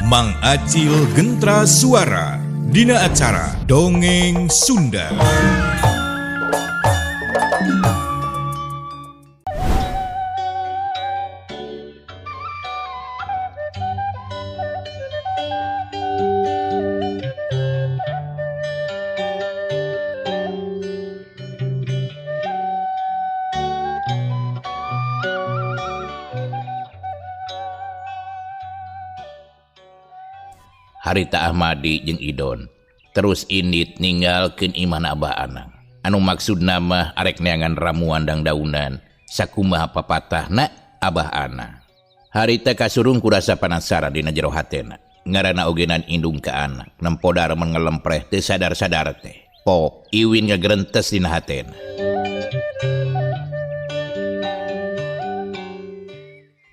Mang Acil Gentra Suara dina acara Dongeng Sunda. Harita Ahmadi jeung Idon terus indit ninggalkeun imah Abah Anang anu maksud nama arek neangan ramuan dang daunan sakumaha papatahna Abah Anang. Harita kasurung ku rasa penasaran dina jero hatena ngaranna ogenan indung ka anak nempodar mengelempreh teu sadar-sadar teh po Iwin ngagerentes dina hatena.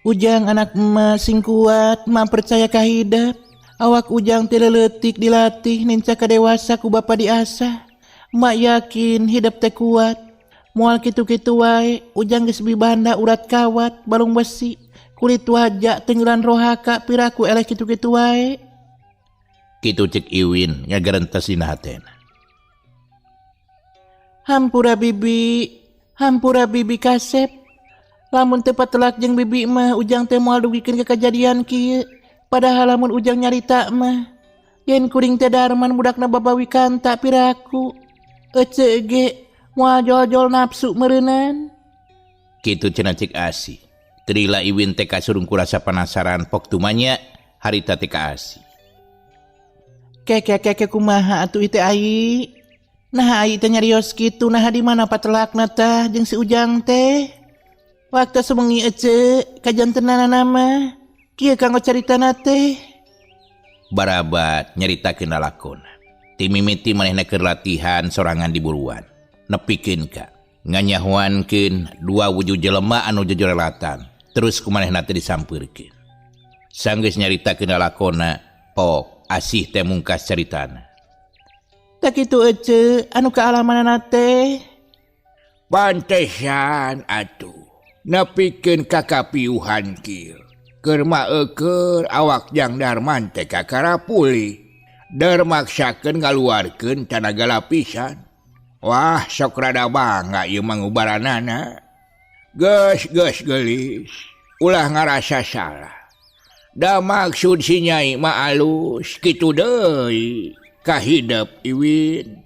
Ujang anak emak sing kuat mah percaya ka hidep. Awak Ujang teu leutik dilatih ninca ka dewasa ku bapa diasah. Mak yakin hidup teh kuat. Moal kitu-kitu wae Ujang geus bibanda urat kawat balung besi. Kulit wajah tenggelan rohaka piraku eleh kitu-kitu wae. Kitu cek Iwin ngagerentes dina hatena. Hampura bibi kasep. Lamun teu patelak jeung bibi mah Ujang teh moal dugikeun ka kajadian kieu. Padahal lamun Ujang nyarita mah yen kuring teh Darman budakna babawi kanta piraku ece ge moal jol-jol nafsu meureunan. Kitu cenah cik Asi. Trila Iwin teh kasurung ku rasa penasaran pok tumanya harita teh ka Asi. Keke kumaha atuh teh ai? Nah ai teh nyarios kitu nah di mana patelakna tah jeung si Ujang teh? Waktu sebengi ece kajantenana nama kieu kanggo caritana teh. Barabat nyaritakeun lalakonna. Ti mimiti manehna keur latihan sorangan di buruan. Nepikeun ka nganyahoankeun dua wujud jelema anu jejorelatan. Terus kumanehna teh disampeurkeun. Sanggeus nyaritakeun lalakonna, pok Asih teh mungkas caritana. Tak kitu ece anu kaalamanana teh. Pantesan atuh. Nepikeun ka kapiuhan kieu. Keur maeukeur awak Jang Darman teh kakarapuli. Dermaksakeun ngaluarkeun tanaga lapisan. Wah, sok rada bangga ieu mangubaranana. Geus gelis. Ulah ngarasa salah. Da maksud si Nyai mah alus kitu deui ka hidep Iwin.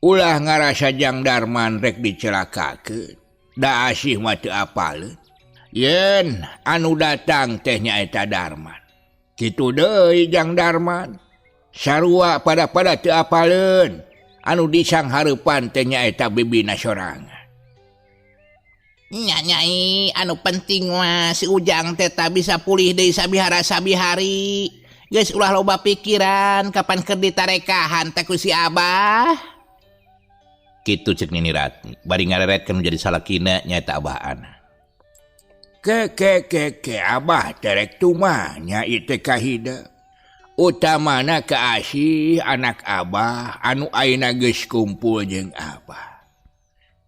Ulah ngarasa Jang Darman rek dicelakakeun. Da Asih mah teu apaleun. Yen anu datang teh nyaeta Darman. Kitu deui Jang Darman. Sarua pada teu apaleun. Anu disanghareupan teh nyaeta bibina sorangan. Nyai anu penting mah si Ujang teh tak bisa pulih deui sabihara-sabihari. Geus ulah loba pikiran kapan keur ditarekahan teh ku si Abah. Kitu cek Nini Ratni. Bari ngareretkeun menjadi salakina nyaeta Abah Ana. Ke Abah terek tumanya itu kahida. Utamana ke Asih anak Abah anu ayeuna geus kumpul jeung Abah.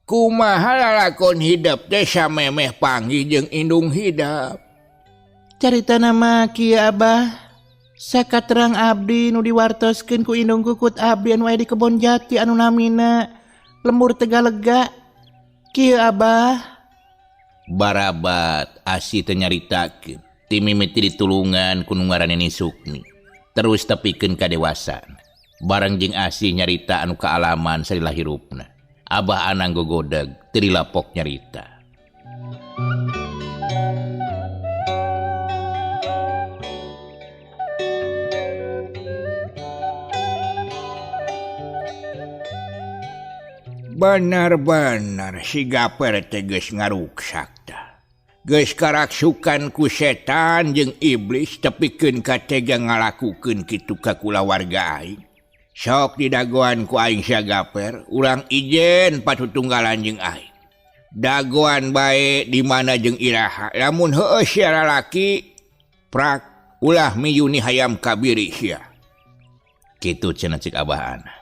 Kumaha lalakon hidep teh samemeh panggih jeung indung hidep. Caritana mah kieu Abah. Sakaterang abdi nu diwartoskeun ku indung kukut abdi anu aya di kebon jati anu namina Lembur Tegalega. Kieu Abah. Barabat Asih teh nyaritakeun ti mimiti ditulungan ku nu ngaranna Nini Sukmi. Terus tepikeun ka dewasana. Bareng jeung Asih nyarita anu kaalaman sarila hirupna. Abah Anang gogodeg teu dilapok nyarita. Benar-benar si Gaper teh geus ngaruksak tah. Geus karaksukan ku setan jeung iblis tepikeun ka tega ngalakukeun kitu ka kulawarga aing. Sok didagoan ku aing sia Gaper, urang ijen patutunggalan jeung aing. Dagoan bae di mana jeung iraha, lamun heueuh sia lalaki prak ulah miyuni hayam kabiri sia. Kitu cenah cik Abah Ana.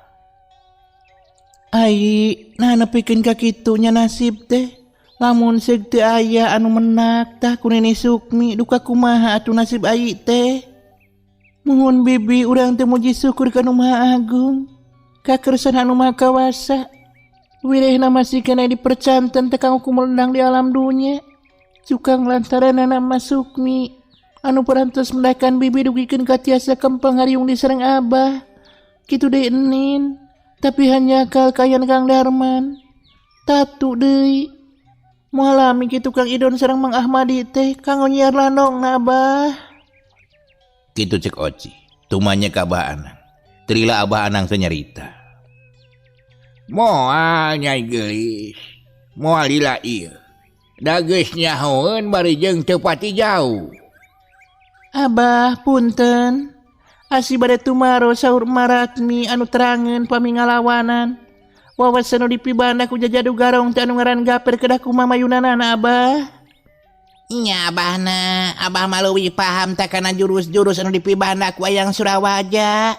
Ai, nah nepikeun ka kitu nya nasib teh. Lamun seug teu aya anu menak tah ku Nini Sukmi, duka kumaha atuh nasib ai teh. Mohon bibi urang teu muji syukur ka Anu Maha Agung, ka kersan Anu Maha Kawasa. Wirehna masih kena dipercanten tekang hukum melendang di alam dunia. Cukang lantaran anak Masukmi anu perantos mendakan bibi dugikeun ka tiasa kempeng hariung diserang Abah. Kitu deui Enin, tapi hanya akal kayan Kang Darman. Tatu deui. Moal lami kitu Kang Idon sareng Mang Ahmadi teh kanggo nyiar landongna Abah. Kitu cek Oci. Tumanya ka Abah Anang. Terila Abah Anang teh nyarita. Moal Nyai Gelis, moal lila ieu. Da geus nyahoeun bari jeung teu pati jauh. Abah punten. Asi bade tumaro saur Maratmi anu terangeun pami ngalawanan. Wawasan anu dipibanda ku Jajadu Garong teh anu ngaran Gaper kedah kumaha mayunanana Abah. Nya Abahna, Abah maluwi paham takana jurus-jurus anu dipibanda ku Ayang Surawaja.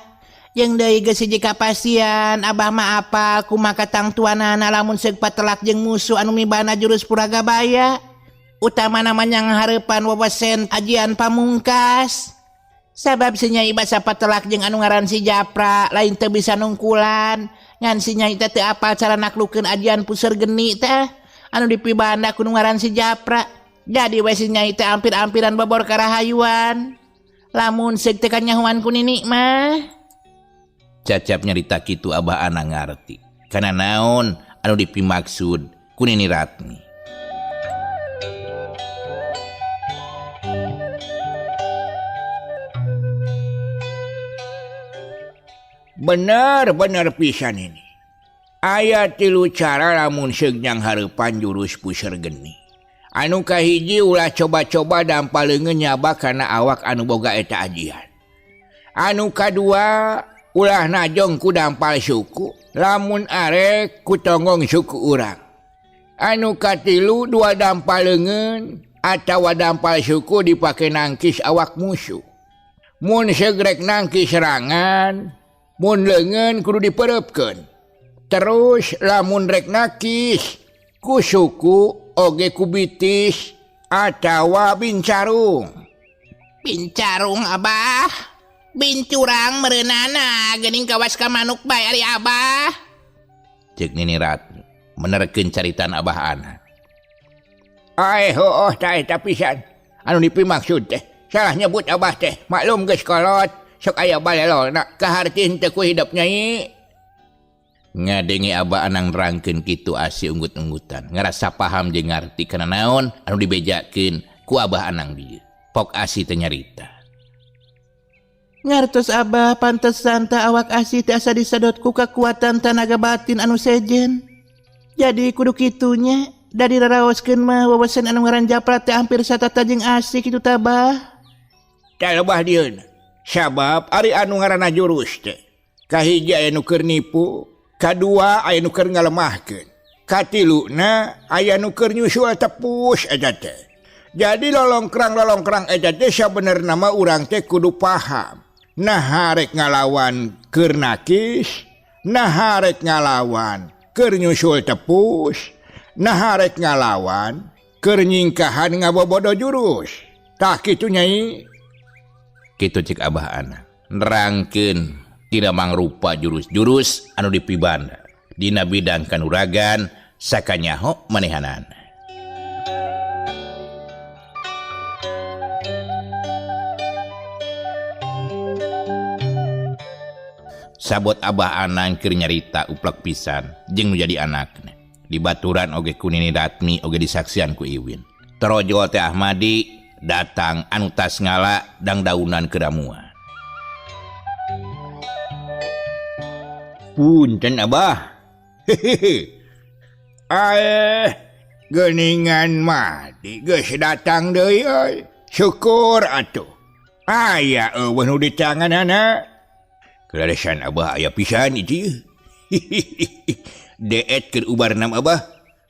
Jeung deui geus hiji kapasian, Abah mah apal kumaha katang tuanana lamun seug patelak jeung musuh anu mibana jurus Puragabaya. Utama namanya ngahareupan wawasen ajian pamungkas. Sabab si Nyai basa patelak jeung anu ngaran si Japra lain teu bisa nungkulan. Ngan si Nyai teh teu apal cara naklukeun ajian puseur geni teh anu dipibanda ku nu ngaran si Japra. Jadi we si Nyai teh ampir-ampiran babor karahayuan. Lamun seug teu kanyahoan ku nini mah. Cacap nyarita kitu Abah Anang ngarti. Kana naon anu dipimaksud ku Nini Ratmi. Bener pisan ini. Aya 3 cara lamun seug nyang hareupan jurus puseur geni. Anu kahiji ulah coba-coba dampaleungeun nyaba kana awak anu boga eta ajian. Anu kadua ulah najong ku dampal suku, lamun arek ku tonggong suku urang. Anu katilu 2 dampaleungeun atawa dampal suku dipake nangkis awak musuh. Mun segrek nangkis serangan, mun leungeun kudu dipereupkeun. Terus lamun rek nakis ku suku oge ku bitis atawa bincarung. Bincarung Abah. Bincurang mereunana geuning kawas ka manuk bae ari Abah. Cek Nini Ratmi menerkeun caritan Abah Anang. Heuh tah eta pisan anu dipimaksud teh. Salah nyebut Abah teh. Maklum geus kolot sok aya balelolna kaharti henteu ku hidup Nyai. Ngadenge Abah Anang nerangkeun kitu asi unggut-unggutan. Ngarasa paham jeung ngarti kana naon anu dibejakeun ku Abah Anang dieu. Pok asi teh nyarita. Ngartos Abah pantesan teh awak Asi teh asa disedot ku kekuatan tenaga batin anu sejen. Jadi kudu kitunya, da diraraoskeun mah wawasan anu ngaran Japra teh hampir satata jeung Asi kitu teh Abah. Tah lebah dieun. Sabab ari anu ngaranna jurus teh. Kahiji aya nu keur nipu, kadua aya nu keur ngalemahkeun. Katiluna aya nu keur nyusul tepus eta teh. Jadi lolongkrang eta teh sabenerna mah urang teh kudu paham. Nah harek ngalawan keur nakis, nah harek ngalawan keur nyusul tepus, nah harek ngalawan keur nyingkahan ngabobodo jurus. Tah kitu Nyai. Kitu cek Abah Anang. Nerangkeun tina mangrupa jurus-jurus anu dipibanda dina bidang kanuragan sakanyaho manehanana. Sabot Abah Anang keur nyarita uplek pisan jeung nu jadi anakna. Dibaturan oge ku Nini Ratmi oge disaksian ku Iwin. Torojol teh Ahmadi datang anu tas ngala dangdaunan keramuan. Punten Abah. Geuningan mati geus datang deui euy. Syukur atuh. Aya eueuh nu di tanganana. Keladesan Abah aya pisan itu. Deet keur ubarnam Abah.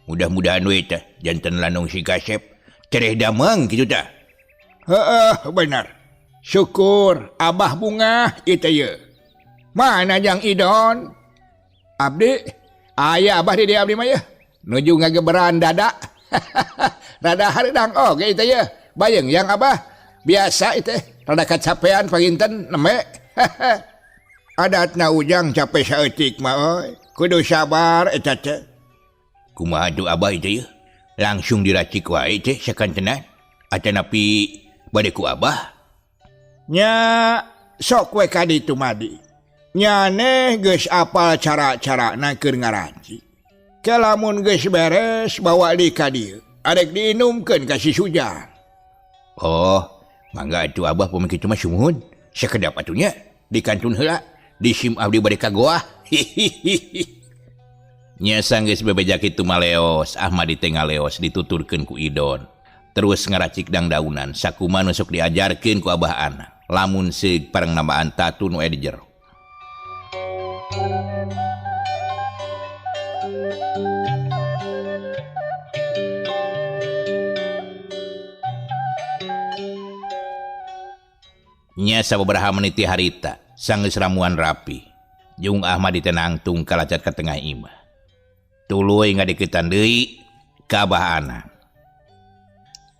Mudah-mudahan we teh janten lanong si Kasep cereh damang kitu tah. Heeh, benar. Syukur Abah bunga itu ye. Mana Jang Idon? Abdi, aya Abah di abdi mah ya. Nuju ngageberan dada. Dada hareudang oge itu ye. Bayeng yang Abah. Biasa itu rada kacapean panginten neme. Adatna ujang capek saeutik mah euy. Kudu sabar eta teh. Kumaha tu abah itu ya? Langsung diracik wae teh sakantenan. Atanapi bade ku abah. Nya sok we ka ditu madi. Nyane geus apal cara-carana keur ngaraci. Kalamun geus beres bawa di ka dieu. Arek diinumkeun ka si Sujang. Oh, mangga atuh abah pun kitu mah sumuhun. Sakedap atunya dikantun heula, disim abdi bade ka goa. Nya sanggeus bebeja kitu maleos, Ahmadi teh ngaleos dituturkeun ku Idon. Terus ngaracik dangdaunan sakumaha nu sok diajarkeun ku abah anak. Lamun seug pareng nambaan tatu nu aya di jero. Nya sababaraha menit ti harita sanggeus ramuan rapi. Jeung Ahmad ditenangtung kalacat ka tengah imah. Tuluy ngadiketan deui ka abah anak.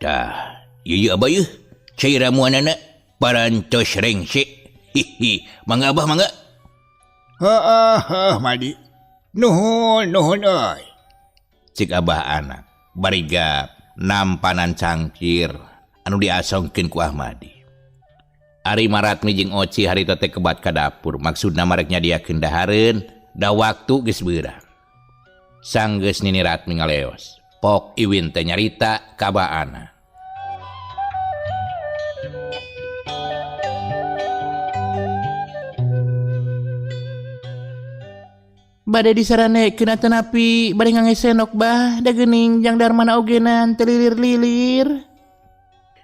Dah, ieu abah yeuh. Cai ramuanana parantos rengse. Hihi, mangga abah mangga. Heeh, Madi. Nuhun euy. Cik abah anak bariga nampanan cangkir anu diasongkeun ku Ahmadi. Ari Maratmi jeung Oci harita teh kebat ka dapur, maksudna marek nyadiakeun dahareun da waktu geus beurang. Sanggeus Nini Ratmi ngaleos, pok Iwin teh nyarita ka abah anak. Bade disaranekeun atanapi bade ngangesenok bah da geuning Jang Darmana ogenan telilir-lilir.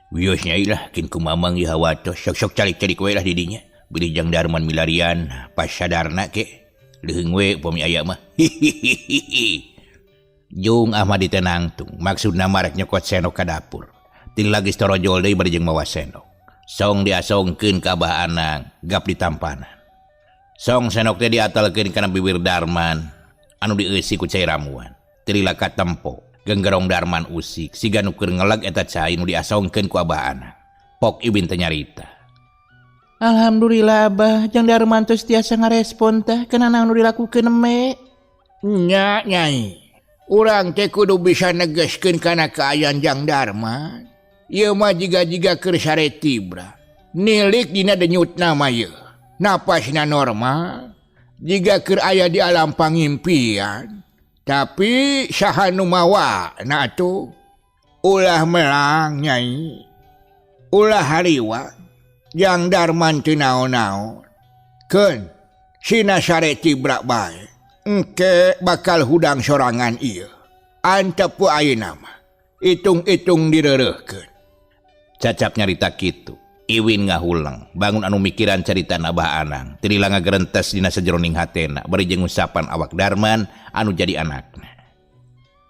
Wios nyai lah kin ku mamang ieu hawatos sok-sok calik-calik we lah di dinya. Bilih Jang Darman milarian pas sadarna ke. Leuheung we upami aya mah. Jung Ahmad ditenangtung, maksudna marek nyokot senok ka dapur. Ti lagi storojol deui bari jeung mawa senok. Song diasongkeun ka abah anang, gap ditampanan. Song senok teh diatalkeun kana bibir Darman anu dieusi ku cai ramuan. Tilila ka tempo. Genggerong Darman usik, siga nu keur ngeleg eta cai nu diasongkeun ku abah anak. Pok Iwin teh nyarita. Alhamdulillah abah Jang Darman tos tiasa ngarespon teh kenana anu dilakukeun eme. Nya nyai. Urang teh kudu bisa negeskeun kana kaayaan Jang Darman. Ieu mah jiga-jiga keur sare tibra. Nilik dina denyutna mah ieu. Napasna normal. Jiga keur aya di alam pangimpian. Tapi saha nu mawa na atuh ulah melang nyai. Ulah hariwa Jang Darman teu naon-naon. Keun sina sare tibra bae. Engke bakal hudang sorangan ieu. Antep pu ayeuna mah itung-itung direureuhkeun. Cacap nyarita kitu. Iwin ngahuleng, bangun anu mikiran carita abah anang. Tilila ngagerentes dina sajeroning hatena, bari jeung usapan awak Darman anu jadi anakna.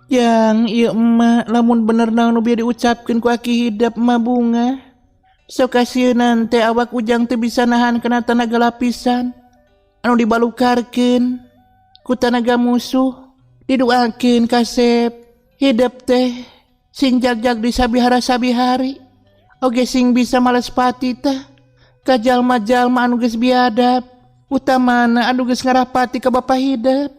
Jang, ieu emak lamun bener naon nu bieu diucapkeun ku aki hidap mah bunga. Sok kasieun teh awak ujang teh bisa nahan kana tanaga lapisan anu dibalukarkeun ku tanaga musuh. Didoakeun kasep hidap teh sing jagjag di sabihara-sabihari. Oge sing bisa males pati tah ka jalma-jalma anu geus biadab, utamana anu geus ngarapati ka bapa hidep.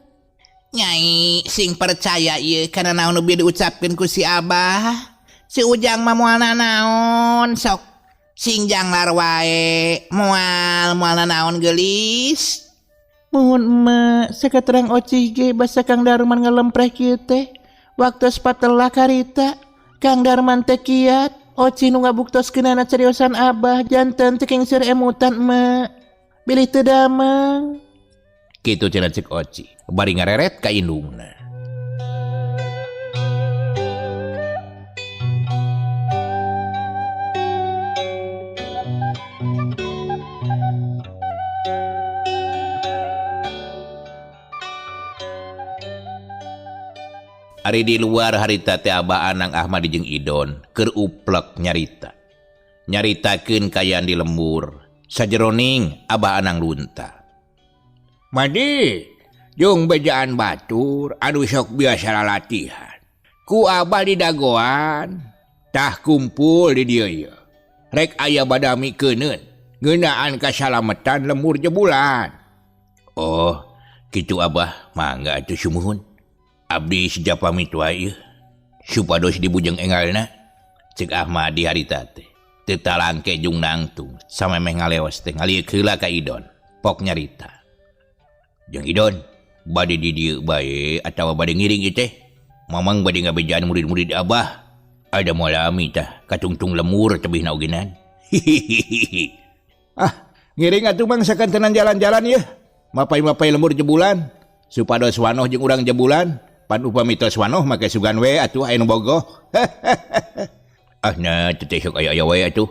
Nyai sing percaya ieu kana naon nu bieu diucapkeun ku si abah. Si Ujang mah moal naon sok sing janglar wae moal naon geulis. Muhun emak sakaterang Ocih ge basa Kang Darman ngalempreh kieu teh. Waktos patelah karita Kang Darman teh kiat. Oci nu ngabuktoskeunana cariosan abah janten teu kengser emutan emak. Bilih teu damang. Kitu cenah cek Oci, bari ngareret ka indungna. Ari di luar harita teh abah anang Ahmadi jeung Idon keur uplek nyarita. Nyaritakeun kayaan di lembur. Sajeroning abah anang lunta. Madi, jeung bejaan batur anu sok biasa latihan. Ku abah di dagoan, tah kumpul di dieu ieu. Rek aya badami keuneun ngeunaan kasalamatan lemur jebulan. Oh, kitu Abah, mangga atuh sumuhun. Abdi sejak pamit wae. Supados dibujeng engalna. Cek Ahmadi harita teh. Teu talangke jeung nangtung samemeh ngaleos teh ngalieu heula ka Idon. Pok nyarita. Jeung Idon, bade di dieu bae atawa bade ngiring ieu teh? Mamang bade ngabejaan murid-murid Abah. Ada molami tah katungtung lemur tebihna ogenan. Hihihi. Ngiring atuh mang sakantenan jalan-jalan ye. Mapai-mapai lemur jebulan. Supados wanoh jeung urang jebulan. Pan upami tos wanoh make sugan we atuh aya nu bogoh. Nah, teh sok aya-aya wae atuh.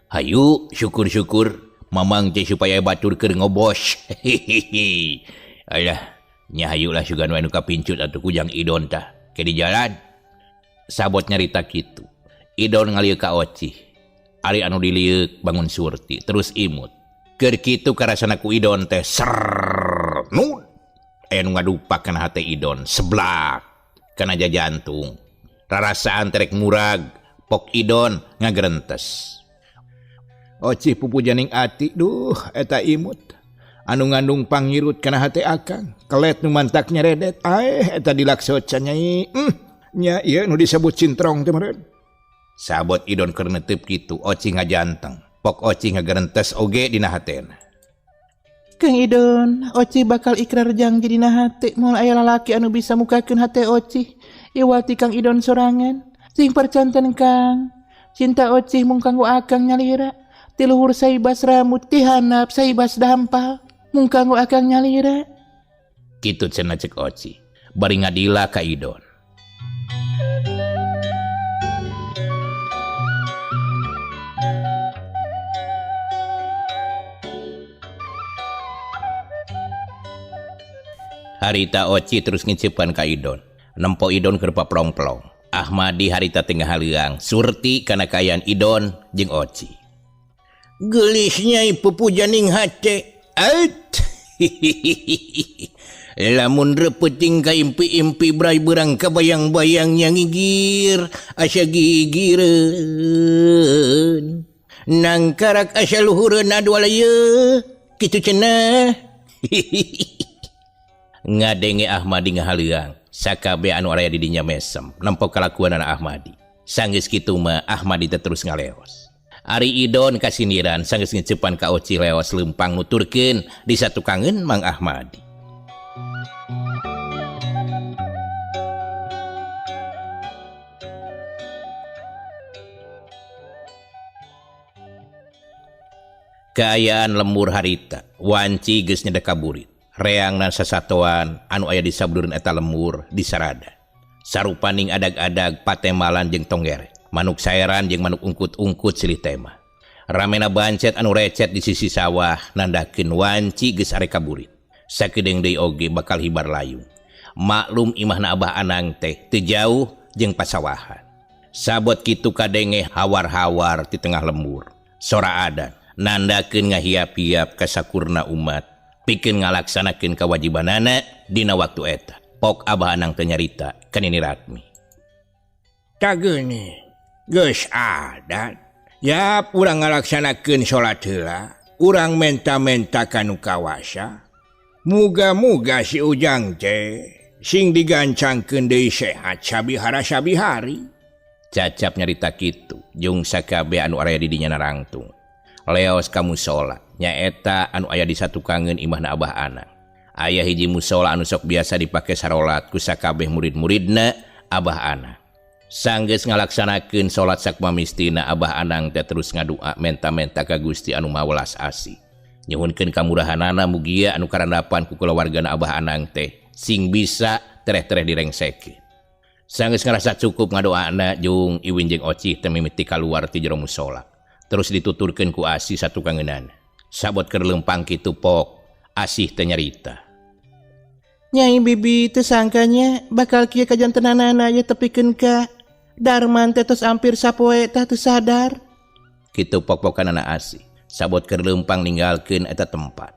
Hayu, syukur-syukur. Mamang teh supaya batur keur ngobos. Hihihi. Alah, nya hayu lah sugan we nu kapincut atuh kujang Idon tah. Ke di jalan. Sabot nyarita kitu. Idon ngalieu ka Oci. Ari anu diliuk bangun surti terus imut. Keur kitu karasana ku Idon teh ser. Nun. Aya nu ngadupak kana hate Idon seblak kana jantung. Rarasaan terek murag. Pok Idon ngagrentes. Oci pupu janing ati, duh eta imut. Anu ngandung pangirut kana hate akang. Kelet nu mantak nyeredet. Eta dilaksot nyai. Nya ieu nu disebut cintrong teh meureun. Sabot Idon keur neuteup kitu, Oci ngajanteng. Pok Oci ngagrentes oge dina hatena. Kang Idon, Oci bakal ikrar jang jadi hate moal aya lalaki anu bisa mukakeun hate Oci. Iwati Kang Idon sorangan. Sing percanten Kang. Cinta Oci mung kanggo akang nyalira. Ti luhur saibas rambut, ti handap saibas dampal. Mung kanggo akang nyalira. Kitu cenah cek Oci. Bari ngadila ka Idon. Harita Oci terus ngicipan ka Idon. Nempo Idon keur paplong-plong. Ahmadi harita tengah haleang surti kana kaayaan Idon jeung Oci. Gelisnya pupu janing hate. Lamun repeting ka impi-impi bray berang kabayang-bayang yang ngigir asa gigireun. Nangkarak asa luhureun adwala ye. Kitu cenah. Ngadenge Ahmadi ngahaleang. Sakabe anu aya di dinya mesem nempo kalakuanana Ahmadi. Sanggeus kitu mah Ahmadi teh terus ngaleos. Ari Idon kasiniran sanggeus ngecepan ka Oci leos leumpang nuturkeun disatukangeun Mang Ahmadi. Kaayaan lembur harita, wanci geus nyedek kaburit. Reangna sasatoan anu aya di sabulureun eta lemur disarada. Sarupaning adag-adag patemalan jeung tonggere. Manuk saeran jeung manuk ungkut-ungkut silih tema. Ramena bancet anu recet di sisi sawah nandakeun wanci geus are kaburit. Sakedeung deui oge bakal hibar layung. Maklum imahna Abah Anang teh teu jauh jeung pasawahan. Sabot kitu kadenge hawar-hawar di tengah lembur. Sora adan nandakeun ngahiap-hiap ka sakurna umat. Pikeun ngalaksanakeun kewajibanana dina waktu eta. Pok Abah Anang teh nyarita kanini Ratmi. Tageuni geus adat. Ya urang ngalaksanakeun salat heula. Urang menta-menta kanu kawasa. Muga-muga si Ujang teh sing digancangkeun deui sehat sabihara-sabihari. Cacap nyarita kitu jeung sakabe anu aya di dinya narangtung. Leos ka musola nyaeta anu aya di satukangeun imahna Abah Anang. Aya hiji musola anu sok biasa dipake sarolat ku sakabeh murid-muridna Abah Anang. Sanggeus ngalaksanakeun salat sakmamistina Abah Anang teh terus ngadua menta-menta ka Gusti anu mawelas asih. Nyuhunkeun kamurahanana mugia anu karandapan ku kulawargana Abah Anang teh sing bisa tereh-tereh direngsekeun. Sanggeus ngarasa cukup ngadoana jeung Iwin jeung Oci teh mimiti kaluar ti jero musola. Terus dituturkeun ku Asih satukangeunana. Sabot keur leumpang kitu Pok, Asih teh nyarita. Nyai bibi teu sangkanya bakal kieu kajantenanana ye tepikeun ka Darman teh tos ampir sapoe tah teu sadar. Kitu pok-pokanana Asih. Sabot keur leumpang ninggalkeun eta tempat.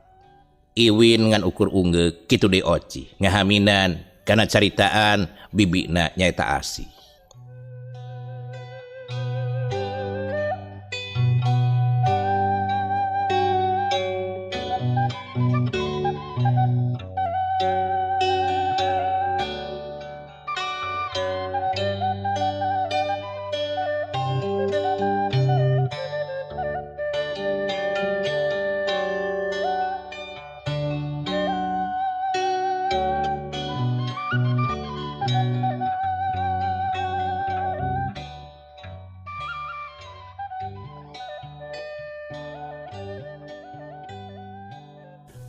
Iwin ngan ukur ungeuk kitu deui Oci ngahaminan kana caritaan bibina nyaeta Asih.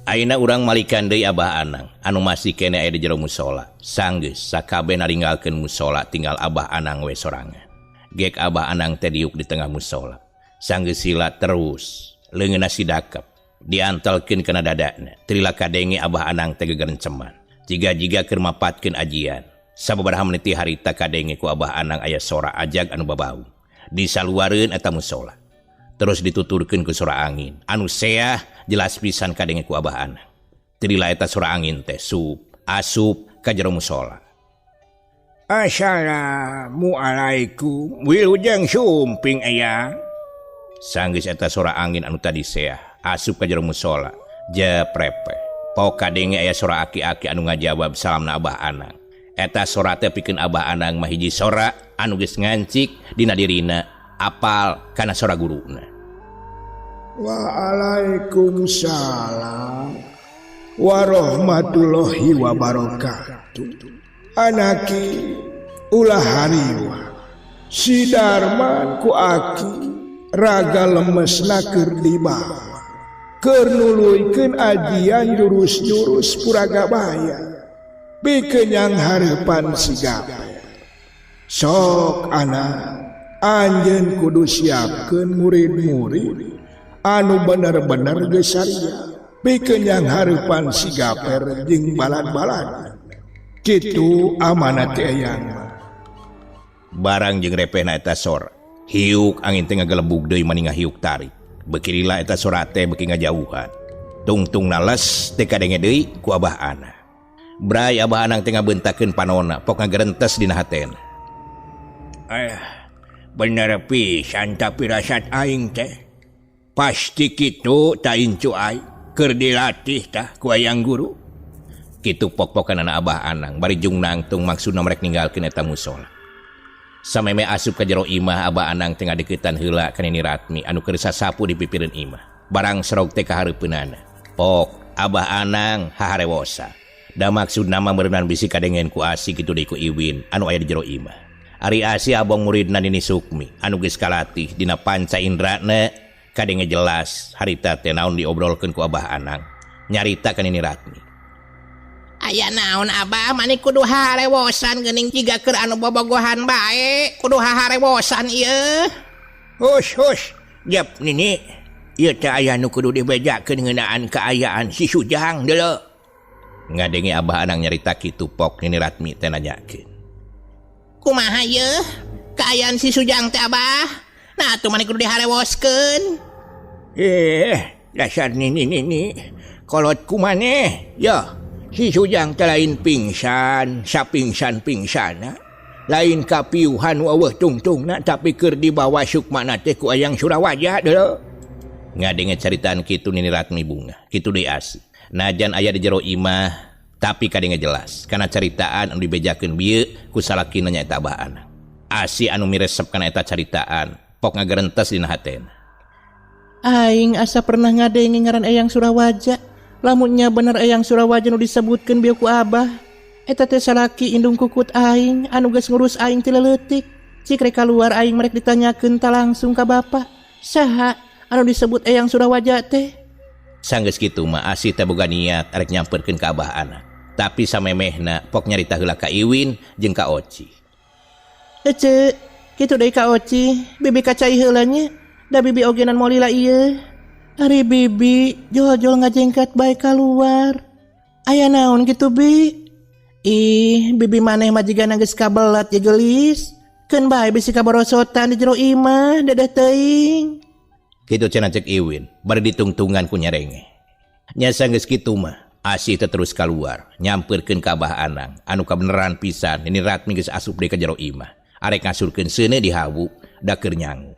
Ayeuna urang malikan deui Abah Anang anu masih kene aya di jero musola. Sanggeus sakabeh naringgalkeun musola tinggal Abah Anang we sorangan. Gek Abah Anang teh diuk di tengah musola. Sanggeus sila terus leungeunna sidakep diantelkeun kana dadana. Trila kadenge Abah Anang teh gegerenceman. Jiga-jiga keur mapatkeun ajian. Sababaraha menit harita kadenge ku Abah Anang aya sora ajag anu babau. Disaluareun eta musola. Terus dituturkeun ku sora angin anu seah jelas pisan kadenge ku Abah Anang. Trila eta sora angin teh asup ka jero musola. Assalamualaikum wilujeng sumping aya. Sanggeus eta sora angin anu tadi seah asup ka jero musola. Jeprepe pok kadenge aya sora aki-aki anu ngajawab salamna Abah Anang. Eta sora teh pikeun Abah Anang mah hiji sora anu geus ngancik dina dirina apal kana sora guruna. Waalaikumsalam warahmatullahi wabarakatuh. Anaki ulah hariwa si Darman ku aki raga lemesna keur dibawa keur nuluykeun ajian jurus-jurus Puragabaya pikeun yang hareupan sigape. Sok anak anjeun kudu siapkeun murid-murid anu bener-bener geus saria pikeun yang hareupan sigaper jeung balad-balad. Kitu amanat eyang. Barang jeung repehna eta sora hiuk angin teh ngagelebug deui maning ngahiuk tarik. Bekirila eta sora teh beuki ngajauhan. Tungtungna les teh kadenge deui ku Abah Anang. Bray Abah Anang teh ngabeuntakeun panonna pok ngagerentes dina hatena. Bener pisan tapi rasat aing teh pasti kitu ta incu ai keur dilatih tah ku ayang guru. Kitu pok-pokan anak Abah Anang bari jung nangtung maksudna merek ninggalkeun eta musola. Sameme asup ka jero imah Abah Anang teh ngadeuketan heula ka Nini Ratmi anu keur sasapu di pipireun imah. Barang serog teh ka hareupeunana. Pok Abah Anang haharewosa. Da maksudna mah meureunana bisi kadengen ku Asi kitu deui ku Iwin anu aya di jero imah. Ari Asi abong muridna Nini Sukmi anu geus kalatih dina panca indrana kadenge jelas harita teh naon diobrolkeun ku Abah Anang. Nyarita ka Nini Ratmi. Aya naon Abah mani kudu harewosan geuning jiga keur anu bobogohan bae kudu harewosan ieu. Hus jap Nini ieu teh aya nu kudu dibejakeun ngeunaan kaayaan si Sujang deuleu. Ngadenge Abah Anang nyarita kitu pok Nini Ratmi teh nanyakeun. Kumaha ieu kaayaan si Sujang teh Abah? Nah atuh mani kudu diharewoskeun. Dasar Nini kolot kumaneh ya. Si Sujang teh lain pingsan, sapingsan-pingsana. Lain kapiuhan weueuh tungtungna tapi keur dibawa sukmana teh ku ayang Surawaja deuleu. Ngadenge caritaan kitu Nini Ratmi bunga, kitu deui Asi. Najan aya di jero imah tapi kadenge jelas kana caritaan anu dibejakeun bieu ku salakina nyaeta Abah Anang. Asi anu miresep kana eta caritaan pok ngagerentes dina hatena. Aing asa pernah ngadenge ngaran Eyang Surawaja. Lamunnya bener Eyang Surawaja nu disebutkeun bieu ku Abah. Eta teh salaki indung kukut aing anu geus ngurus aing ti leutik. Cik rek kaluar aing merek ditanyakeun ta langsung ka bapa. Saha anu disebut Eyang Surawaja teh? Sanggeus kitu mah Asi teh boga niat arek nyamperkeun ka Abah Anang. Tapi samemehna pok nyarita heula ka Iwin jeung ka Oci. Ece, kitu deui ka Oci, bibi kacai heula nya. Da bibi ogenan molila ieu. Ari bibi jol-jol ngajengkat bae kaluar. Aya naon kitu bi? Ih, bibi maneh mah jigana geus kabelat ye geulis. Keun bae bisi kaborosotan di jero imah, dadah teuing. Kitu cenah cek Iwin, bari ditungtungan ku nyarenge. Nya sanggeus kitu mah, Asi teh terus kaluar, nyamperkeun ka Abah Anang, anu kabeneran pisan Nini Ratmi geus asup deui ka jero imah. Arek ngasurkeun seuneu di hawu, da keur nyangu.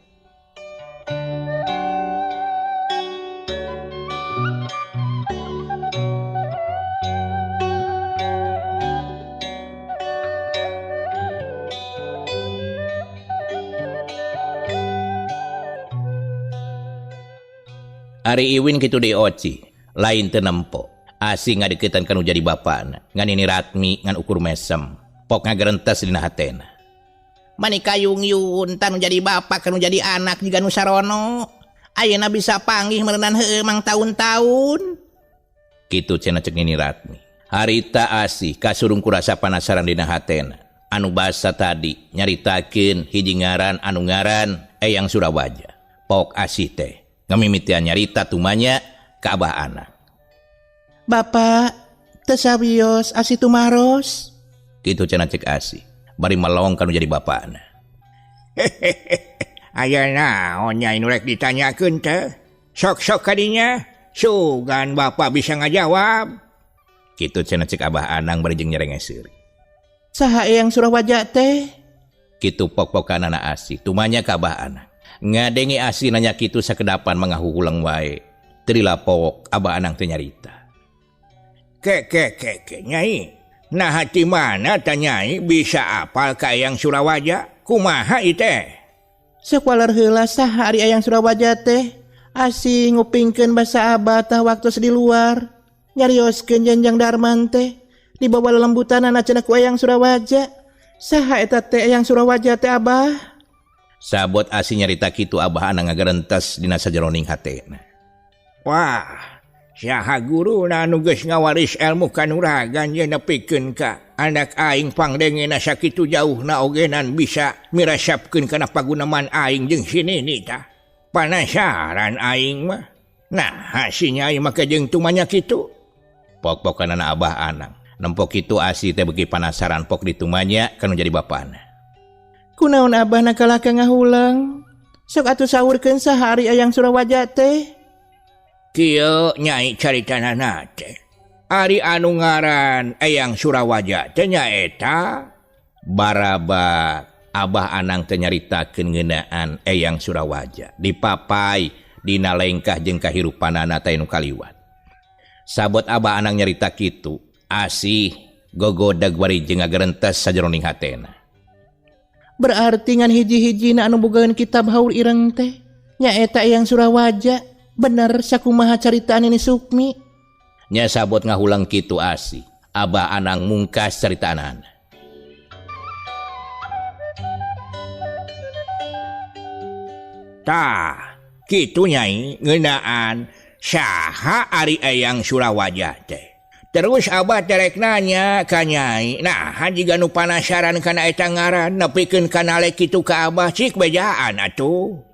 Ari Iwin kitu deui Oci, lain teu nempo. Asi ngadeuketan kanu jadi bapana, ngan Nini Ratmi ngan ukur mesem, pok ngagerentes dina hatena. Mani kayung yun tanu jadi bapak kanu jadi anak jiga nu sarono. Ayeuna bisa panggih meureunana heueuh mang taun-taun. Kitu cenah cek Nini Ratmi. Harita asih kasurung kurasa penasaran dina hatena. Anu basa tadi nyaritakeun hiji ngaran anu ngaran Eyang Surawaja. Pok asih teh ngamimitian nyarita tumanya ka Abah Anang. Bapak, tesawios asih tumaros. Kitu cenah cek asih. Bari melong kanu jadi bapana. Aya naon nyai nu rek ditanyakeun teh? Sok-sok kadinya, sugan bapak bisa ngajawab. Kitu cenah cek Abah Anang bari jeung nyerengeseuri. Saha Eyang Surawaja teh? Kitu pok-pokanana asih tumanya ka Abah Anang. Ngadengi asih nanya kitu sakedapan mangahuhulang wae. Teu dilapok Abah Anang teh nyarita. Ke nyai. Nah hati mana tah nyai bisa apal ka Eyang Surawaja? Kumaha ieu teh? Sakualer heula saha ari Eyang Surawaja teh? Asih ngupingkeun basa Abah tah waktu di luar. Nyarioskeun Janjang Darman teh di bawah lembutan anak cenah ku Eyang Surawaja. Saha eta teh Eyang Surawaja teh Abah? Sabot asih nyarita kitu Abah Anang ngagarentes dina sajeroning hatena. Wah, saha guru anu geus ngawaris ilmu kanuragan ye nepikeun ka anak aing pangdengena sakitu jauhna ogenan bisa mirasapkeun kana pagunaman aing jeung si Nini tah. Panasaran aing mah. Nah, hasinya aing maka jeung tumanya kitu. Pok-pokanana Abah Anang. Nempok kitu asih teh beuki panasaran pok ditumanya kanu jadi bapana. Kunaon Abah nakalaka ngahulang? Sok atuh saurkeun saha ari Eyang Surawaja teh? Kieu nyai caritanana teh. Ari anu ngaran Eyang Surawaja teh nyaeta Barabak. Abah Anang teh nyaritakeun ngeunaan Eyang Surawaja dipapai dina lengkah jeung kahirupanana teh nu kaliwat. Sabot Abah Anang nyarita kitu, asih gogodag bari jeung ngagarentes sajeroning hatena. Berarti ngan hiji-hijina anu bogaeun kitab haur ireng teh nyaeta Eyang Surawaja. Bener sakumaha caritaan ini Sukmi. Nya sabot ngahulang kitu asih. Abah Anang mungkas caritaanana. tah kitu nyai ngeunaan saha ari Eyang Surawaja teh. Terus Abah terek nanya ka nyai, nah jiga nu panasaran kana eta ngaran nepikeun kana lek kitu ka Abah cik bejaan atuh.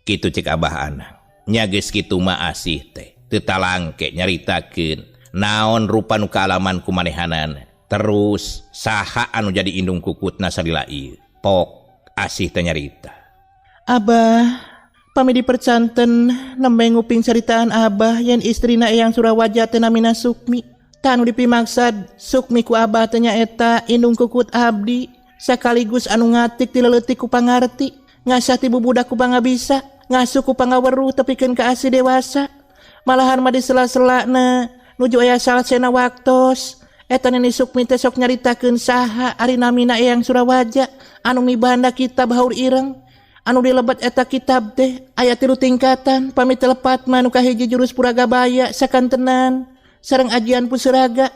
Kitu cik Abah Anang. Nya geus kitu mah asih teh teu talangke nyaritakeun naon rupa nu kaalaman ku manehanana. Terus saha anu jadi indung kukutna salila ieu. Pok asih teh nyarita. Abah, pami dipercanten nembe nguping caritaan Abah yen istrina Eyang Surawaja teh namina Sukmi. Tanu dipimaksad Sukmi ku Abah teh nyaeta indung kukut abdi sakaligus anu ngatik ti leutik ku pangarti, ngasah ti bubudak ku pangabisa, ngasuh ku pangaweruh tepikeun ka asih dewasa. Malahan mah di sela-selana nuju aya salsena waktos eta Nini Sukmi teh sok nyaritakeun saha ari namina Eyang Surawaja anu mibanda kitab haur ireng. Anu dilebat eta kitab teh aya 3 tingkatan, pami telepat mah nu kahiji jurus Puragabaya sakantenan sareng ajian Puseraga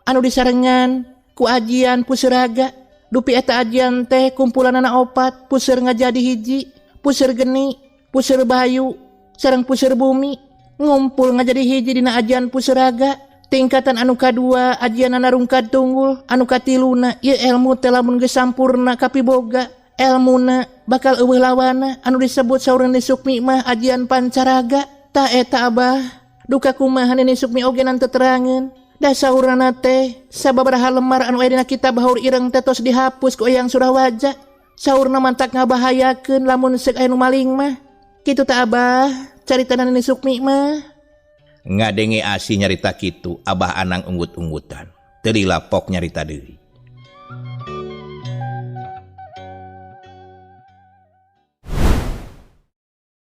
anu disarengan ku ajian Puseraga. Dupi eta ajian teh kumpulanana 4, puseur ngajadi hiji, puseur geni, puseur bayu, sareng puseur bumi. Ngumpul ngajadi hiji dina ajian Puseraga. Tingkatan anu kadua ajianana rungkad tunggul, anu katiluna ieu ilmu teh lamun geus sampurna kapiboga elmuna bakal eueuh lawana anu disebut saur Nini Sukmi mah ajian pancaraga. Tah eta Abah duka kumaha Nini Sukmi oge nan teterangeun. Da saurna teh sababaraha lemar anu aya dina kitab haur ireng teh tos dihapus ku Eyang Surawaja. Saurna mantak ngabahayakeun lamun seuk aya nu maling mah. Kitu tah Abah caritana Nini Sukmi mah. Ngadenge asih nyarita kitu Abah Anang unggut-unggutan. Teu dilapok nyarita deui.